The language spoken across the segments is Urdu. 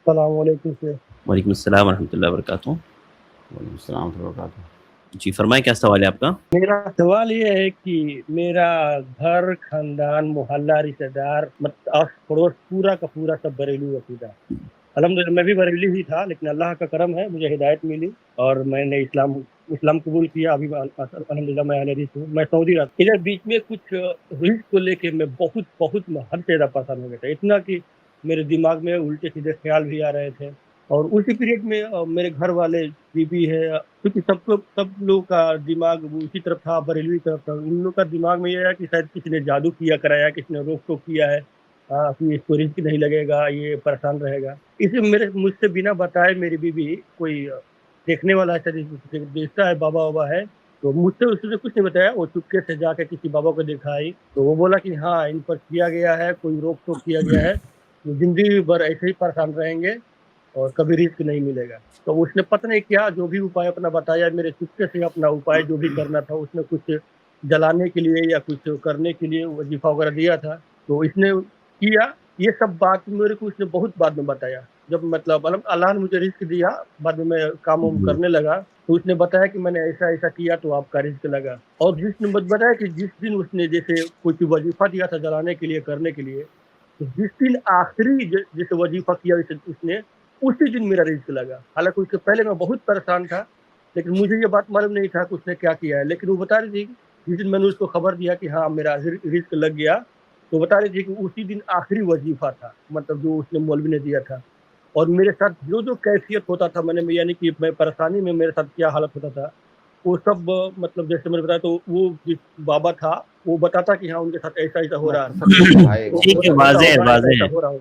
السلام علیکم سے وعلیکم السلام ورحمۃ اللہ وبرکاتہ۔ وعلیکم السلام ورحمۃ اللہ وبرکاتہ۔ جی فرمائیں، کیا سوال ہے آپ کا؟ میرا سوال یہ ہے کہ میرا گھر، خاندان، محلہ، رشتہ دار، آس پڑوس پورا کا پورا سب بریلوی عقیدہ۔ الحمدللہ میں بھی بریلی ہی تھا، لیکن اللہ کا کرم ہے مجھے ہدایت ملی اور میں نے اسلام قبول کیا۔ ابھی الحمدللہ میں اہل حدیث ہوں، میں سعودی رہتا ہوں۔ ادھر بیچ میں کچھ رزق کو لے کے میں بہت حد سے زیادہ پریشان ہو گیا تھا، اتنا کہ میرے دماغ میں الٹے سیدھے خیال بھی آ رہے تھے۔ اور اسی پیریڈ میں میرے گھر والے بیوی ہے، کیونکہ سب لوگ کا دماغ اسی طرف تھا، بریلوی طرف تھا۔ ان لوگ کا دماغ میں یہ ہے کہ شاید کسی نے جادو کیا کرایا، کسی نے روک ٹوک کیا ہے کہ اس کو رزق نہیں لگے گا، یہ پریشان رہے گا۔ اسے مجھ سے بنا بتائے میری بیوی کوئی دیکھنے والا ایسا دیکھتا ہے، بابا وابا ہے، تو مجھ سے اس نے کچھ نہیں بتایا۔ وہ چپکے سے جا کے کسی بابا کو دکھائی تو وہ بولا کہ ہاں ان پر کیا گیا ہے، کوئی روک ٹوک کیا گیا ہے، زندگی بھر ایسے ہی پریشان رہیں گے اور کبھی رزق نہیں ملے گا۔ تو اس نے پتہ نہیں کیا جو بھی اپائے اپنا بتایا، میرے چپکے سے اپنا اپائے جو بھی کرنا تھا اس نے کچھ جلانے کے لیے یا کچھ کرنے کے لیے وظیفہ وغیرہ دیا تھا، تو اس نے کیا۔ یہ سب بات میرے کو اس نے بہت بعد میں بتایا، جب مطلب اللہ نے مجھے رزق دیا، بعد میں کام کرنے لگا تو اس نے بتایا کہ میں نے ایسا ایسا کیا تو آپ کا رزق لگا۔ اور جس نے بتایا کہ جس دن اس نے جیسے کچھ وظیفہ دیا تھا جلانے کے لیے کرنے کے لیے، تو جس دن آخری جیسے وظیفہ کیا اس نے، اسی دن میرا رزق لگا۔ حالانکہ اس سے پہلے میں بہت پریشان تھا، لیکن مجھے یہ بات معلوم نہیں تھا کہ اس نے کیا کیا ہے۔ لیکن وہ بتا رہی تھی جس دن میں نے اس کو خبر دیا کہ ہاں میرا رزق لگ گیا، تو بتا رہی تھی کہ اسی دن آخری وظیفہ تھا، مطلب جو اس نے مولوی نے دیا تھا۔ اور میرے ساتھ جو کیفیت ہوتا تھا، یعنی کہ میں پریشانی میں میرے ساتھ کیا حالت ہوتا تھا، وہ سب مطلب جیسے میں نے بتایا، تو وہ جس بابا تھا وہ بتاتا کہ ہاں ان کے ساتھ ایسا ایسا ہو رہا ہے، ٹھیک ہے، واضح ہے،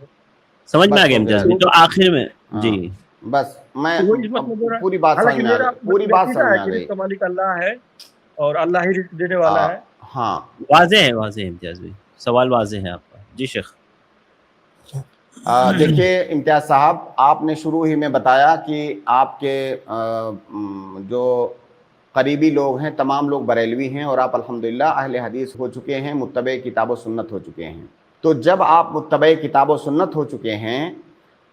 سمجھ میں آ گیا امتیاز بھی۔ تو آخر میں جی بس میں پوری بات سمجھ میں آ گئی، پوری بات سمجھ میں آ گئی۔ مالک اللہ ہے اور اللہ ہی رزق دینے والا ہے۔ ہاں واضح ہے امتیاز بھی، سوال واضح ہے آپ کا۔ جی شیخ۔ دیکھیے امتیاز صاحب، آپ نے شروع ہی میں بتایا کہ آپ کے جو قریبی لوگ ہیں تمام لوگ بریلوی ہیں اور آپ الحمدللہ اہل حدیث ہو چکے ہیں، متبع کتاب و سنت ہو چکے ہیں۔ تو جب آپ متبع کتاب و سنت ہو چکے ہیں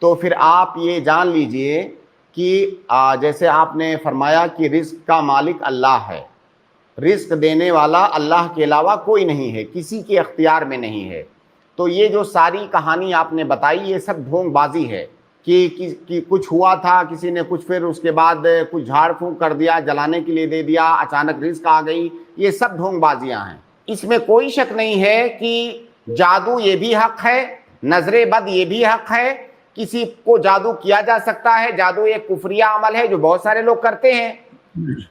تو پھر آپ یہ جان لیجئے کہ جیسے آپ نے فرمایا کہ رزق کا مالک اللہ ہے، رزق دینے والا اللہ کے علاوہ کوئی نہیں ہے، کسی کے اختیار میں نہیں ہے۔ تو یہ جو ساری کہانی آپ نے بتائی یہ سب ڈھونگ بازی ہے کہ کچھ ہوا تھا، کسی نے کچھ پھر اس کے بعد کچھ جھاڑ پھونک کر دیا، جلانے کے لیے دے دیا، اچانک رزق آ گئی، یہ سب ڈھونگ بازیاں ہیں۔ اس میں کوئی شک نہیں ہے کہ جادو یہ بھی حق ہے، نظر بد یہ بھی حق ہے، کسی کو جادو کیا جا سکتا ہے، جادو ایک کفریہ عمل ہے جو بہت سارے لوگ کرتے ہیں،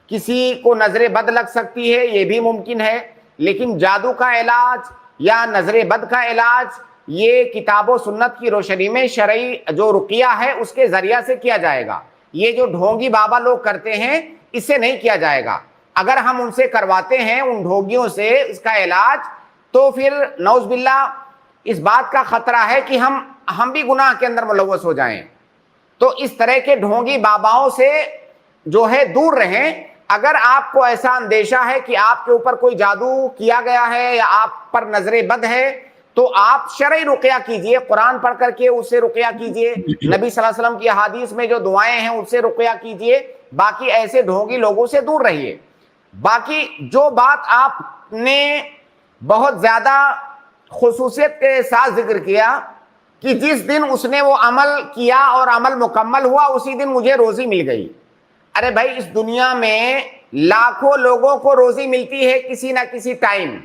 کسی کو نظر بد لگ سکتی ہے یہ بھی ممکن ہے، لیکن جادو کا علاج یا نظر بد کا علاج یہ کتاب و سنت کی روشنی میں شرعی جو رقیہ ہے اس کے ذریعہ سے کیا جائے گا۔ یہ جو ڈھونگی بابا لوگ کرتے ہیں اس سے نہیں کیا جائے گا۔ اگر ہم ان سے کرواتے ہیں ان ڈھونگیوں سے اس کا علاج، تو پھر نعوذ باللہ اس بات کا خطرہ ہے کہ ہم بھی گناہ کے اندر ملوث ہو جائیں۔ تو اس طرح کے ڈھونگی باباؤں سے جو ہے دور رہیں۔ اگر آپ کو ایسا اندیشہ ہے کہ آپ کے اوپر کوئی جادو کیا گیا ہے یا آپ پر نظر بد ہے، تو آپ شرعی رقیہ کیجئے، قرآن پڑھ کر کے اس سے رقیہ کیجئے، نبی صلی اللہ علیہ وسلم کی احادیث میں جو دعائیں ہیں اس سے رقیہ کیجئے، باقی ایسے ڈھونگی لوگوں سے دور رہیے۔ باقی جو بات آپ نے بہت زیادہ خصوصیت کے ساتھ ذکر کیا کہ جس دن اس نے وہ عمل کیا اور عمل مکمل ہوا اسی دن مجھے روزی مل گئی۔ ارے بھائی، اس دنیا میں لاکھوں لوگوں کو روزی ملتی ہے کسی نہ کسی ٹائم۔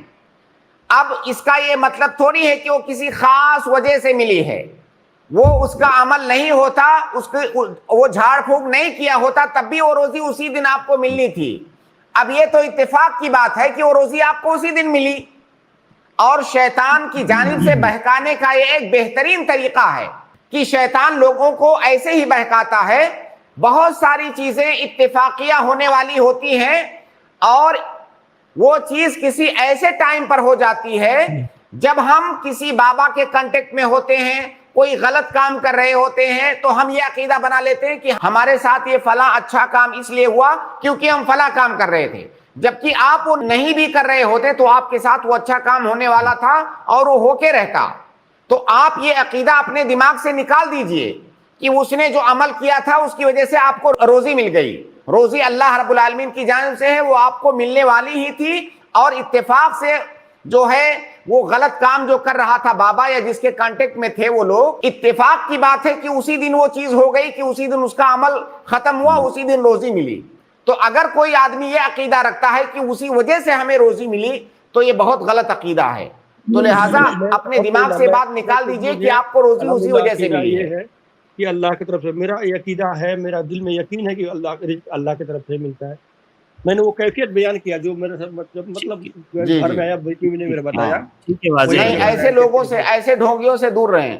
اب اس کا یہ مطلب تھوڑی ہے کہ وہ کسی خاص وجہ سے ملی ہے، وہ اس کا عمل نہیں ہوتا، وہ جھاڑ پھونک نہیں کیا ہوتا تب بھی وہ روزی اسی دن آپ کو ملنی تھی۔ اب یہ تو اتفاق کی بات ہے کہ وہ روزی آپ کو اسی دن ملی، اور شیطان کی جانب سے بہکانے کا یہ ایک بہترین طریقہ ہے کہ شیطان لوگوں کو ایسے ہی بہکاتا ہے۔ بہت ساری چیزیں اتفاقیہ ہونے والی ہوتی ہیں اور وہ چیز کسی ایسے ٹائم پر ہو جاتی ہے جب ہم کسی بابا کے کانٹیکٹ میں ہوتے ہیں، کوئی غلط کام کر رہے ہوتے ہیں، تو ہم یہ عقیدہ بنا لیتے ہیں کہ ہمارے ساتھ یہ فلاں اچھا کام اس لیے ہوا کیونکہ ہم فلاں کام کر رہے تھے، جبکہ آپ وہ نہیں بھی کر رہے ہوتے تو آپ کے ساتھ وہ اچھا کام ہونے والا تھا اور وہ ہو کے رہتا۔ تو آپ یہ عقیدہ اپنے دماغ سے نکال دیجئے کہ اس نے جو عمل کیا تھا اس کی وجہ سے آپ کو روزی مل گئی. روزی اللہ رب العالمین کی جانب سے ہے, وہ آپ کو ملنے والی ہی تھی, اور اتفاق سے جو ہے وہ غلط کام جو کر رہا تھا بابا یا جس کے کانٹیکٹ میں تھے وہ لوگ, اتفاق کی بات ہے کہ اسی دن وہ چیز ہو گئی کہ اسی دن اس کا عمل ختم ہوا, اسی دن روزی ملی. تو اگر کوئی آدمی یہ عقیدہ رکھتا ہے کہ اسی وجہ سے ہمیں روزی ملی تو یہ بہت غلط عقیدہ ہے. تو لہٰذا اپنے دماغ سے بات نکال دیجئے کہ آپ کو روزی اسی وجہ سے ملی ہے کہ اللہ کی طرف سے. میرا عقیدہ ہے, میرا دل میں یقین ہے کہ اللہ کی طرف سے ملتا ہے. میں نے وہ کیفیت بیان کیا جو میرے ساتھ مطلب گھر میں آیا بیٹی نے میرے بتایا. نہیں, ایسے لوگوں سے, ایسے ڈھونگیوں سے دور رہیں.